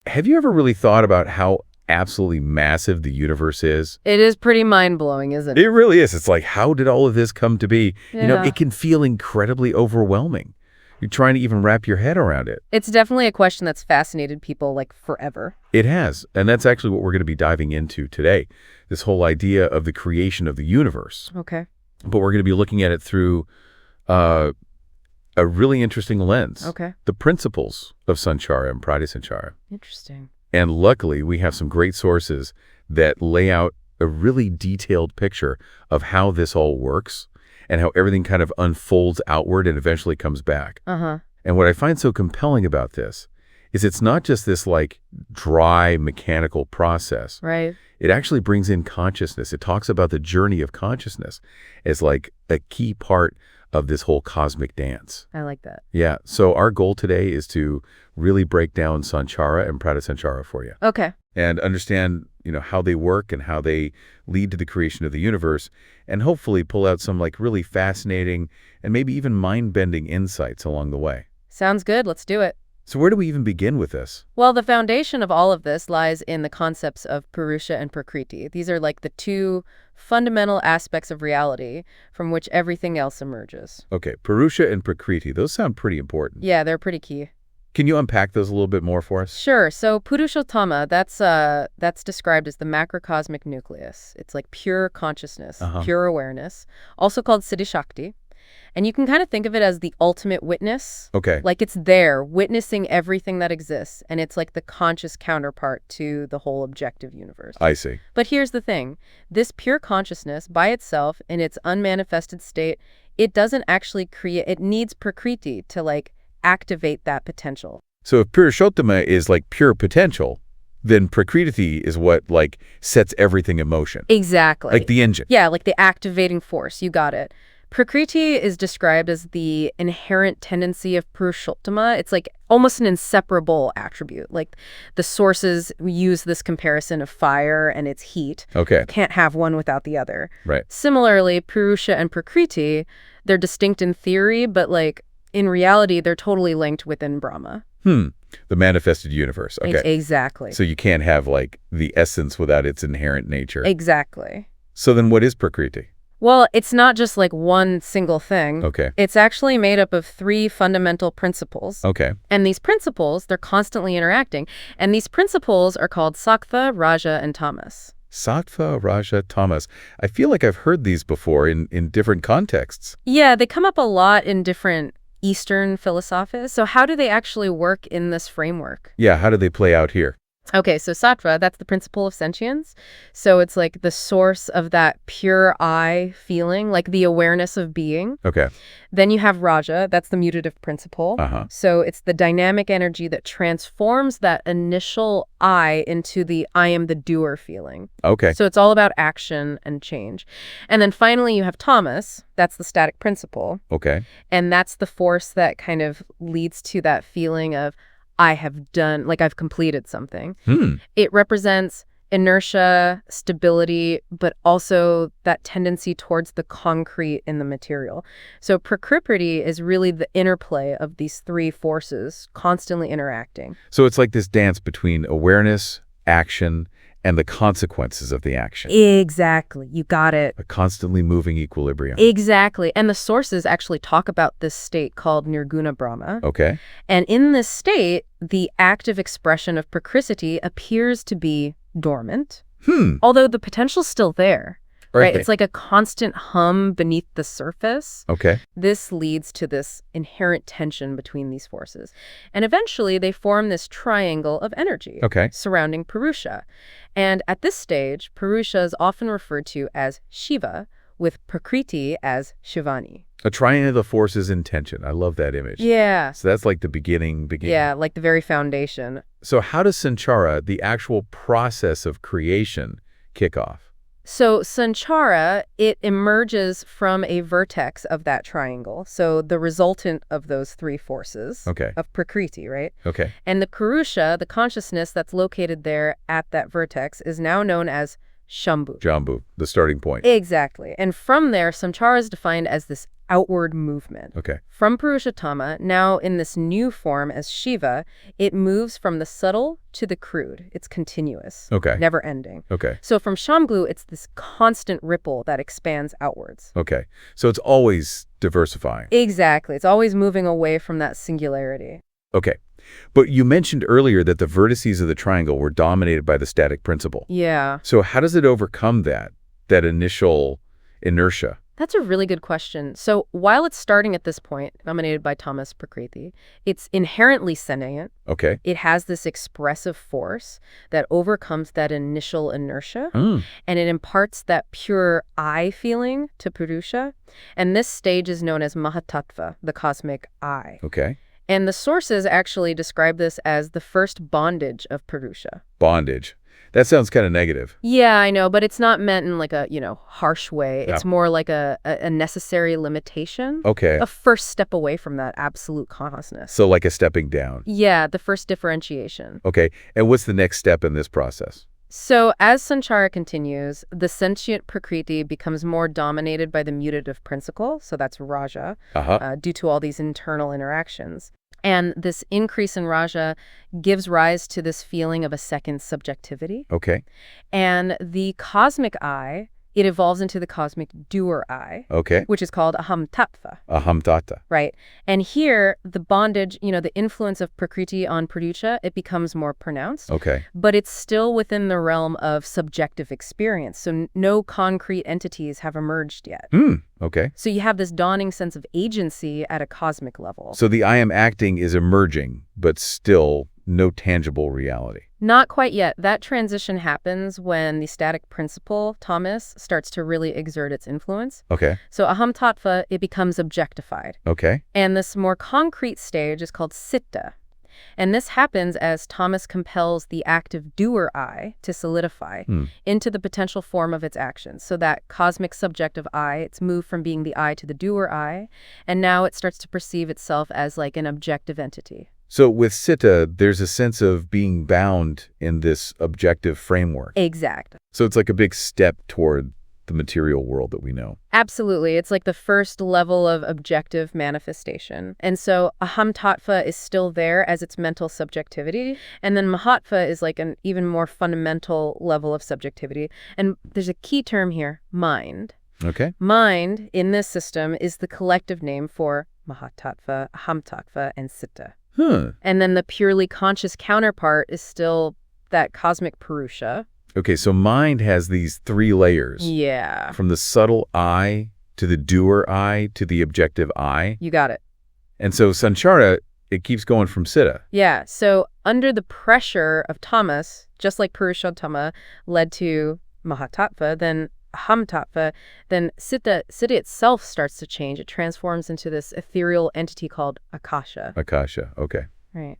have you ever really thought about how absolutely massive the universe is? It is pretty mind-blowing, isn't it? It really is. It's like, how did all of this come to be? Yeah. It can feel incredibly overwhelming. You're trying to even wrap your head around it. It's definitely a question that's fascinated people, like, forever. It has. And that's actually what we're going to be diving into today, this whole idea of the creation of the universe. Okay. But we're going to be looking at it through a really interesting lens. Okay. The principles of Sanchara and Pratisain cara. Interesting. And luckily, we have some great sources that lay out a really detailed picture of how this all works and how everything kind of unfolds outward and eventually comes back. Uh-huh. And what I find so compelling about this is it's not just this like dry mechanical process. Right. It actually brings in consciousness. It talks about the journey of consciousness as like a key part of this whole cosmic dance. I like that. Yeah. So our goal today is to really break down Sanchara and Pratisain cara for you. Okay. And understand, how they work and how they lead to the creation of the universe, and hopefully pull out some like really fascinating and maybe even mind-bending insights along the way. Sounds good. Let's do it. So where do we even begin with this? Well, the foundation of all of this lies in the concepts of Purusha and Prakriti. These are like the two fundamental aspects of reality from which everything else emerges. Okay, Purusha and Prakriti, those sound pretty important. Yeah, they're pretty key. Can you unpack those a little bit more for us? Sure. So Purushottama, that's described as the macrocosmic nucleus. It's like pure consciousness, pure awareness, also called Siddhi Shakti. And you can kind of think of it as the ultimate witness. Okay. Like it's there, witnessing everything that exists. And it's like the conscious counterpart to the whole objective universe. I see. But here's the thing. This pure consciousness by itself, in its unmanifested state, it doesn't actually create, it needs Prakriti to like activate that potential. So if Purushottama is like pure potential, then Prakriti is what like sets everything in motion. Exactly. Like the engine. Yeah, like the activating force. You got it. Prakriti is described as the inherent tendency of Purushottama. It's like almost an inseparable attribute. Like the sources use this comparison of fire and its heat. Okay. Can't have one without the other. Right. Similarly, Purusha and Prakriti, they're distinct in theory, but like in reality, they're totally linked within Brahma. The manifested universe. Okay. Exactly. So you can't have like the essence without its inherent nature. Exactly. So then what is Prakriti? Well, it's not just like one single thing. Okay. It's actually made up of three fundamental principles. Okay. And these principles, they're constantly interacting. And these principles are called Sattva, Raja, and Tamas. Sattva, Raja, Tamas. I feel like I've heard these before in different contexts. Yeah, they come up a lot in different Eastern philosophies. So how do they actually work in this framework? Yeah, how do they play out here? Okay, so sattva, that's the principle of sentience. So it's like the source of that pure I feeling, like the awareness of being. Okay. Then you have raja, that's the mutative principle. So it's the dynamic energy that transforms that initial I into the I am the doer feeling. Okay. So it's all about action and change. And then finally you have tamas, that's the static principle. Okay. And that's the force that kind of leads to that feeling of I have done, like I've completed something. It represents inertia, stability, but also that tendency towards the concrete in the material. So Prakriti is really the interplay of these three forces constantly interacting. So it's like this dance between awareness, action, and the consequences of the action. Exactly. You got it. A constantly moving equilibrium. Exactly. And the sources actually talk about this state called Nirguna Brahma. Okay. And in this state, the active expression of Prakriti appears to be dormant, although the potential's still there. Right? It's like a constant hum beneath the surface. Okay. This leads to this inherent tension between these forces. And eventually they form this triangle of energy surrounding Purusha. And at this stage, Purusha is often referred to as Shiva, with Prakriti as Shivani. A triangle of forces in tension. I love that image. Yeah. So that's like the beginning. Yeah, like the very foundation. So how does Sanchara, the actual process of creation, kick off? So Sanchara, it emerges from a vertex of that triangle. So the resultant of those three forces of Prakriti, right? Okay. And the Purusha, the consciousness that's located there at that vertex, is now known as Shambhu. Shambhu, the starting point. Exactly. And from there, Sanchara is defined as this outward movement. Okay. From Purushottama, now in this new form as Shiva, it moves from the subtle to the crude. It's continuous. Okay. Never ending. Okay. So from Shambhu, it's this constant ripple that expands outwards. Okay. So it's always diversifying. Exactly. It's always moving away from that singularity. Okay. But you mentioned earlier that the vertices of the triangle were dominated by the static principle. Yeah. So how does it overcome that initial inertia? That's a really good question. So while it's starting at this point, dominated by tamas prakriti, it's inherently sentient. Okay. It has this expressive force that overcomes that initial inertia, and it imparts that pure I feeling to Purusha. And this stage is known as Mahatattva, the cosmic I. Okay. And the sources actually describe this as the first bondage of Purusha. Bondage. That sounds kind of negative. Yeah, I know, but it's not meant in like a, harsh way. Yeah. It's more like a necessary limitation. Okay. A first step away from that absolute consciousness. So like a stepping down. Yeah, the first differentiation. Okay. And what's the next step in this process? So as sanchara continues, the sentient prakriti becomes more dominated by the mutative principle, so that's raja, due to all these internal interactions. And this increase in raja gives rise to this feeling of a second subjectivity. Okay. And the cosmic I, it evolves into the cosmic doer I, Okay. which is called aham tattva. Aham tattva. Right. And here, the bondage, the influence of prakriti on purusha, it becomes more pronounced. Okay. But it's still within the realm of subjective experience. So no concrete entities have emerged yet. Okay. So you have this dawning sense of agency at a cosmic level. So the I am acting is emerging, but still no tangible reality. Not quite yet. That transition happens when the static principle, tamas, starts to really exert its influence. Okay. So aham tattva, it becomes objectified. Okay. And this more concrete stage is called siddha. And this happens as tamas compels the active doer I to solidify into the potential form of its actions. So that cosmic subjective I, it's moved from being the I to the doer I, and now it starts to perceive itself as like an objective entity. So with Siddha, there's a sense of being bound in this objective framework. Exact. So it's like a big step toward the material world that we know. Absolutely. It's like the first level of objective manifestation. And so aham tattva is still there as its mental subjectivity. And then mahatva is like an even more fundamental level of subjectivity. And there's a key term here, mind. Okay. Mind, in this system, is the collective name for mahatattva, aham tattva, and siddha. And then the purely conscious counterpart is still that cosmic purusha. Okay, so mind has these three layers. Yeah. From the subtle I to the doer I to the objective I. You got it. And so sanchara, it keeps going from Siddha. Yeah, so under the pressure of tamas, just like Purushottama led to mahatattva, then aham tattva, then siddha itself starts to change. It transforms into this ethereal entity called akasha. Akasha, okay. Right.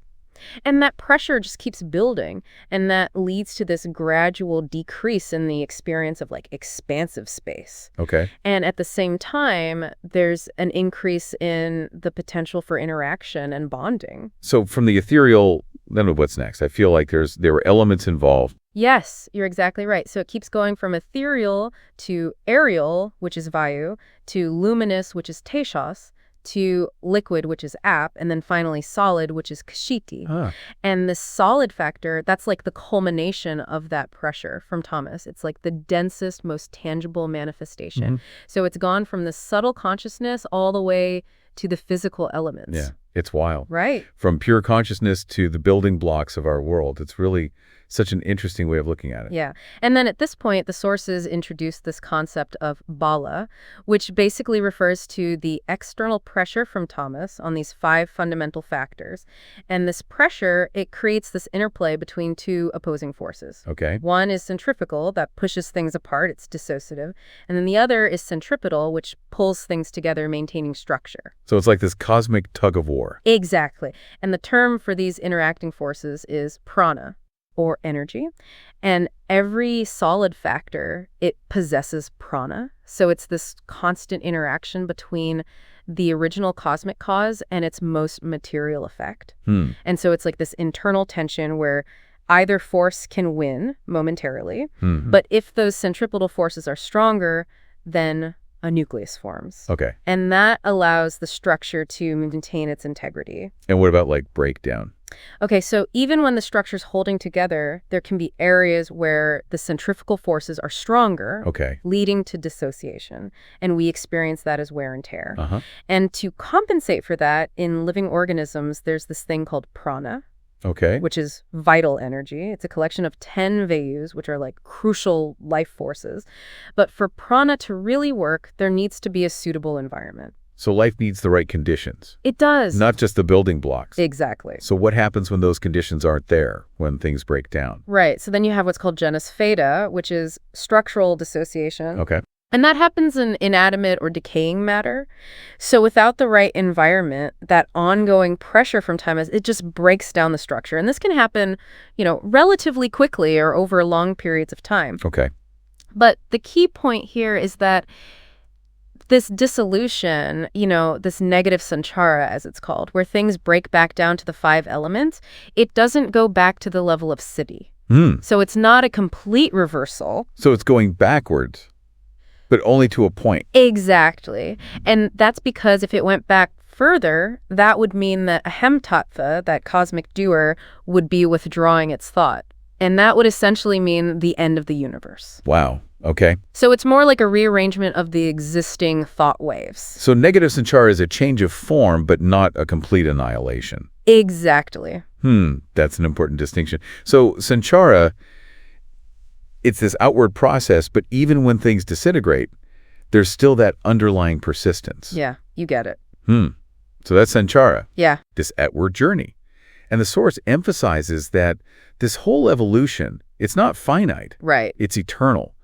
And that pressure just keeps building, and that leads to this gradual decrease in the experience of like expansive space. Okay. And at the same time, there's an increase in the potential for interaction and bonding. So from the ethereal, then what's next? I feel like there were elements involved. Yes, you're exactly right. So it keeps going from ethereal to aerial, which is vayu, to luminous, which is teshas, to liquid, which is ap, and then finally solid, which is kshiti. And the solid factor, that's like the culmination of that pressure from tamas. It's like the densest, most tangible manifestation. So it's gone from the subtle consciousness all the way to the physical elements. Yeah, it's wild. Right. From pure consciousness to the building blocks of our world. It's really such an interesting way of looking at it. Yeah. And then at this point, the sources introduced this concept of bala, which basically refers to the external pressure from tamas on these 5 fundamental factors. And this pressure, it creates this interplay between 2 opposing forces. Okay. One is centrifugal, that pushes things apart, it's dissociative. And then the other is centripetal, which pulls things together, maintaining structure. So it's like this cosmic tug of war. Exactly. And the term for these interacting forces is prana, or energy. And every solid factor, it possesses prana. So it's this constant interaction between the original cosmic cause and its most material effect. And so it's like this internal tension where either force can win momentarily, but if those centripetal forces are stronger, then a nucleus forms. Okay. And that allows the structure to maintain its integrity. And what about like breakdown? Okay, so even when the structure's holding together, there can be areas where the centrifugal forces are stronger, Okay. leading to dissociation. And we experience that as wear and tear. Uh-huh. And to compensate for that, in living organisms, there's this thing called prana, Okay. which is vital energy. It's a collection of 10 vayus, which are like crucial life forces. But for prana to really work, there needs to be a suitable environment. So life needs the right conditions, It does. not just the building blocks. Exactly. So what happens when those conditions aren't there, when things break down? Right. So then you have what's called genus feta, which is structural dissociation. Okay. And that happens in inanimate or decaying matter. So without the right environment, that ongoing pressure from time, it just breaks down the structure. And this can happen, relatively quickly or over long periods of time. Okay. But the key point here is that this dissolution, this negative sanchara, as it's called, where things break back down to the 5 elements, it doesn't go back to the level of siddhi. So it's not a complete reversal. So it's going backwards, but only to a point. Exactly. And that's because if it went back further, that would mean that ahem tattva, that cosmic doer, would be withdrawing its thought. And that would essentially mean the end of the universe. Wow. Okay. So it's more like a rearrangement of the existing thought waves. So negative sanchara is a change of form, but not a complete annihilation. Exactly. That's an important distinction. So sanchara, it's this outward process, but even when things disintegrate, there's still that underlying persistence. Yeah, you get it. So that's sanchara. Yeah. This outward journey. And the Source emphasizes that this whole evolution, it's not finite. Right. It's eternal,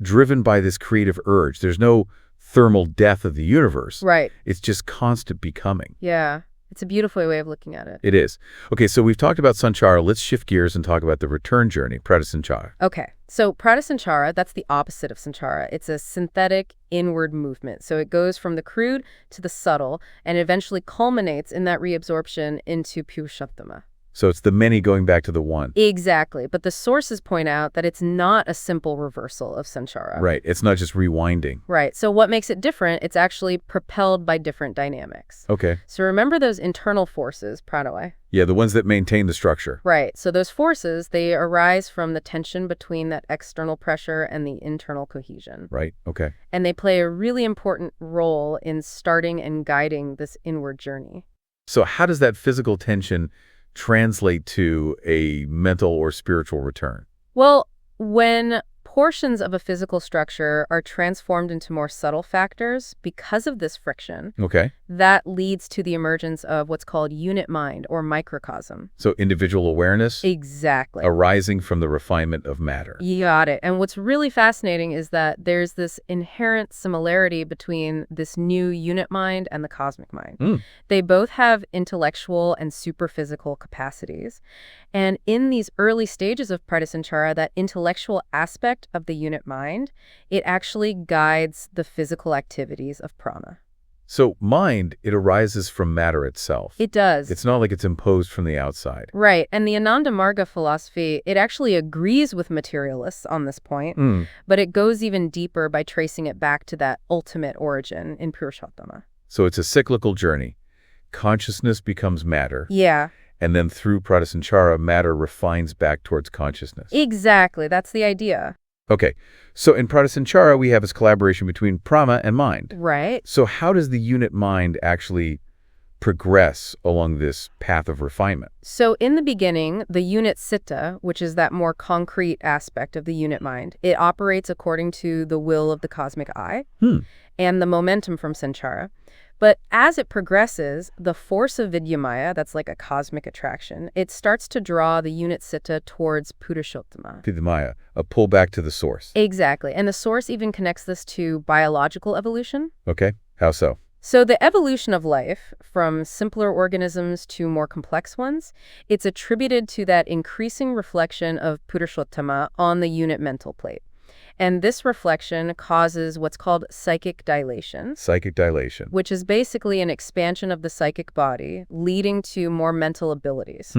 driven by this creative urge. There's no thermal death of the universe. Right. It's just constant becoming. Yeah. It's a beautiful way of looking at it. It is. Okay, so we've talked about sanchara. Let's shift gears and talk about the return journey, Pratisain cara. Okay. So Pratisain cara, that's the opposite of sanchara. It's a synthetic inward movement. So it goes from the crude to the subtle and eventually culminates in that reabsorption into Purushottama. So it's the many going back to the one. Exactly. But the sources point out that it's not a simple reversal of sanchara. Right. It's not just rewinding. Right. So what makes it different? It's actually propelled by different dynamics. Okay. So remember those internal forces, pranawai? Yeah, the ones that maintain the structure. Right. So those forces, they arise from the tension between that external pressure and the internal cohesion. Right. Okay. And they play a really important role in starting and guiding this inward journey. So how does that physical tension translate to a mental or spiritual return? Well, when portions of a physical structure are transformed into more subtle factors because of this friction, Okay. that leads to the emergence of what's called unit mind or microcosm. So individual awareness Exactly. arising from the refinement of matter. You got it. And what's really fascinating is that there's this inherent similarity between this new unit mind and the cosmic mind. They both have intellectual and superphysical capacities. And in these early stages of Pratisain cara, that intellectual aspect of the unit mind, it actually guides the physical activities of prana. So mind, it arises from matter itself. It does. It's not like it's imposed from the outside. Right. And the Ananda Marga philosophy, it actually agrees with materialists on this point, but it goes even deeper by tracing it back to that ultimate origin in Purushottama. So it's a cyclical journey. Consciousness becomes matter. Yeah. And then through Pratisain cara, matter refines back towards consciousness. Exactly. That's the idea. Okay. So in Pratisain cara, we have this collaboration between prama and mind. Right. So how does the unit mind actually progress along this path of refinement? So in the beginning, the unit citta, which is that more concrete aspect of the unit mind, it operates according to the will of the cosmic eye and the momentum from sanchara. But as it progresses, the force of Vidyamaya, that's like a cosmic attraction, it starts to draw the unit citta towards Purushottama. Vidhamaya, a pull back to the source. Exactly. And the source even connects this to biological evolution. Okay. How so? So the evolution of life, from simpler organisms to more complex ones, it's attributed to that increasing reflection of Purushottama on the unit mental plate. And this reflection causes what's called psychic dilation. Psychic dilation. Which is basically an expansion of the psychic body, leading to more mental abilities.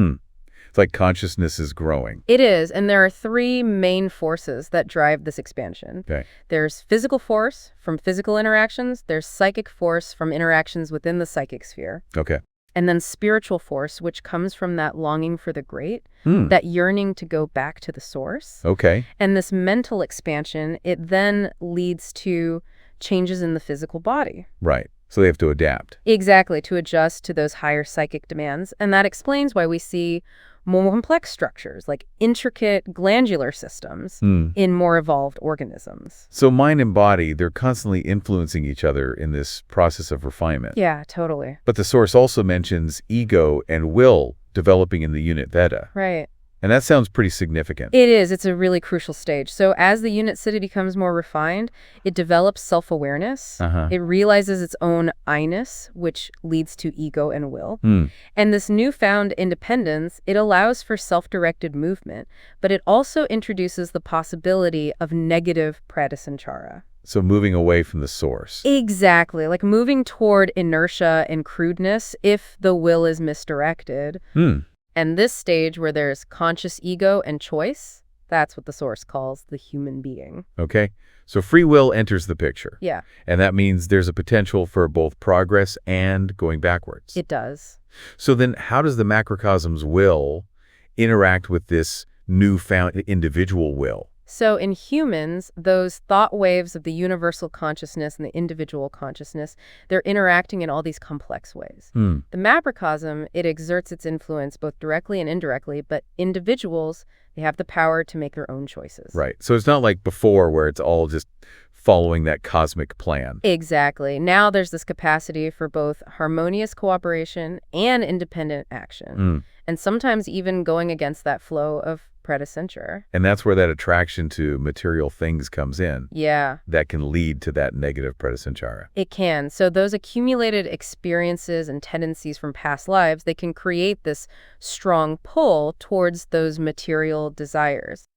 It's like consciousness is growing. It is, and there are three main forces that drive this expansion. Okay. There's physical force from physical interactions, there's psychic force from interactions within the psychic sphere, Okay. and then spiritual force, which comes from that longing for the great, that yearning to go back to the source. Okay. And this mental expansion, it then leads to changes in the physical body. Right. So they have to adapt. Exactly, to adjust to those higher psychic demands. And that explains why we see more complex structures, like intricate glandular systems in more evolved organisms. So mind and body, they're constantly influencing each other in this process of refinement. Yeah, totally. But the source also mentions ego and will developing in the unit theta. Right. And that sounds pretty significant. It is. It's a really crucial stage. So as the unit city becomes more refined, it develops self-awareness. It realizes its own I-ness, which leads to ego and will. And this newfound independence, it allows for self-directed movement, but it also introduces the possibility of negative Pratisain cara. So moving away from the source. Exactly. Like moving toward inertia and crudeness if the will is misdirected. And this stage where there's conscious ego and choice, that's what the source calls the human being. Okay. So free will enters the picture. Yeah. And that means there's a potential for both progress and going backwards. It does. So then how does the macrocosm's will interact with this newfound individual will? So in humans, those thought waves of the universal consciousness and the individual consciousness, they're interacting in all these complex ways. The macrocosm, it exerts its influence both directly and indirectly, but individuals, they have the power to make their own choices. Right. So it's not like before where it's all just following that cosmic plan. Exactly. Now there's this capacity for both harmonious cooperation and independent action. And sometimes even going against that flow of Pratisain cara. And that's where that attraction to material things comes in. Yeah. That can lead to that negative Pratisain cara. It can. So those accumulated experiences and tendencies from past lives, they can create this strong pull towards those material desires.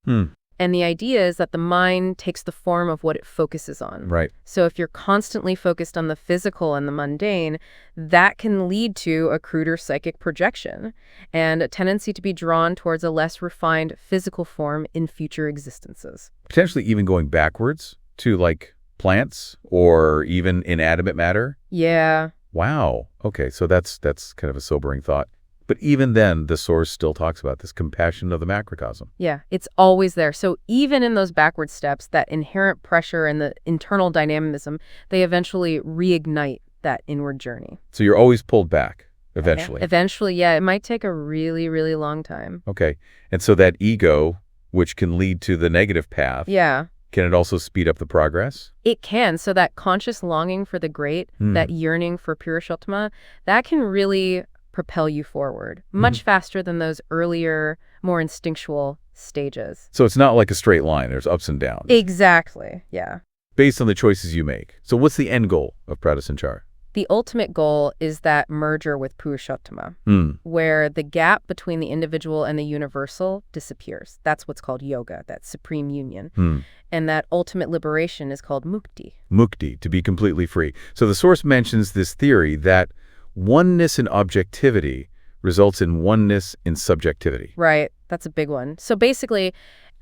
And the idea is that the mind takes the form of what it focuses on. Right. So if you're constantly focused on the physical and the mundane, that can lead to a cruder psychic projection and a tendency to be drawn towards a less refined physical form in future existences. Potentially even going backwards to like plants or even inanimate matter. Yeah. Wow. Okay, so that's kind of a sobering thought. But even then, the source still talks about this compassion of the macrocosm. Yeah, it's always there. So even in those backward steps, that inherent pressure and the internal dynamism, they eventually reignite that inward journey. So you're always pulled back, eventually. Eventually, yeah. It might take a really, really long time. Okay. And so that ego, which can lead to the negative path, Yeah. can it also speed up the progress? It can. So that conscious longing for the great, that yearning for Purus ottama, that can really propel you forward much faster than those earlier, more instinctual stages. So it's not like a straight line. There's ups and downs. Exactly. Yeah. Based on the choices you make. So what's the end goal of Pratisain cara? The ultimate goal is that merger with Purus ottama, where the gap between the individual and the universal disappears. That's what's called yoga, that supreme union. And that ultimate liberation is called mukti. Mukti, to be completely free. So the source mentions this theory that oneness in objectivity results in oneness in subjectivity. Right. That's a big one. So basically,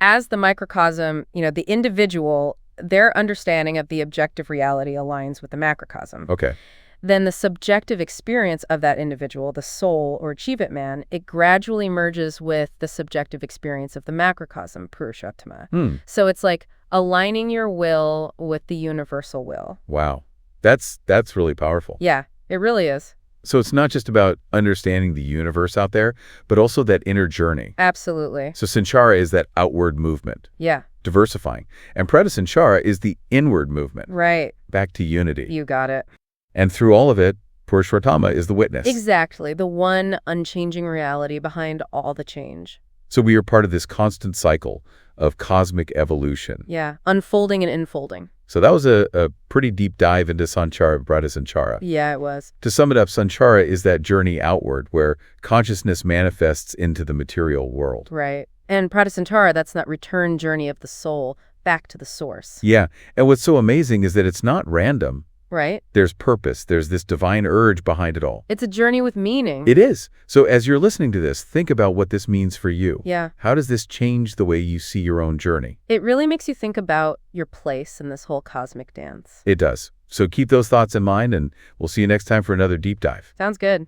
as the microcosm, the individual, their understanding of the objective reality aligns with the macrocosm. Okay. Then the subjective experience of that individual, the soul or achievement man, it gradually merges with the subjective experience of the macrocosm, Purus ottama. So it's like aligning your will with the universal will. Wow. That's really powerful. Yeah, it really is. So it's not just about understanding the universe out there, but also that inner journey. Absolutely. So sanchara is that outward movement. Yeah. Diversifying. And Pratisain cara is the inward movement. Right. Back to unity. You got it. And through all of it, Purus ottama is the witness. Exactly. The one unchanging reality behind all the change. So we are part of this constant cycle of cosmic evolution. Yeah. Unfolding and enfolding. So that was a pretty deep dive into sanchara, Pratisain cara. Yeah, it was. To sum it up, sanchara is that journey outward where consciousness manifests into the material world. Right. And Pratisain cara, that's that return journey of the soul back to the source. Yeah. And what's so amazing is that it's not random. Right. There's purpose. There's this divine urge behind it all. It's a journey with meaning. It is. So as you're listening to this, think about what this means for you. Yeah. How does this change the way you see your own journey? It really makes you think about your place in this whole cosmic dance. It does. So keep those thoughts in mind, and we'll see you next time for another deep dive. Sounds good.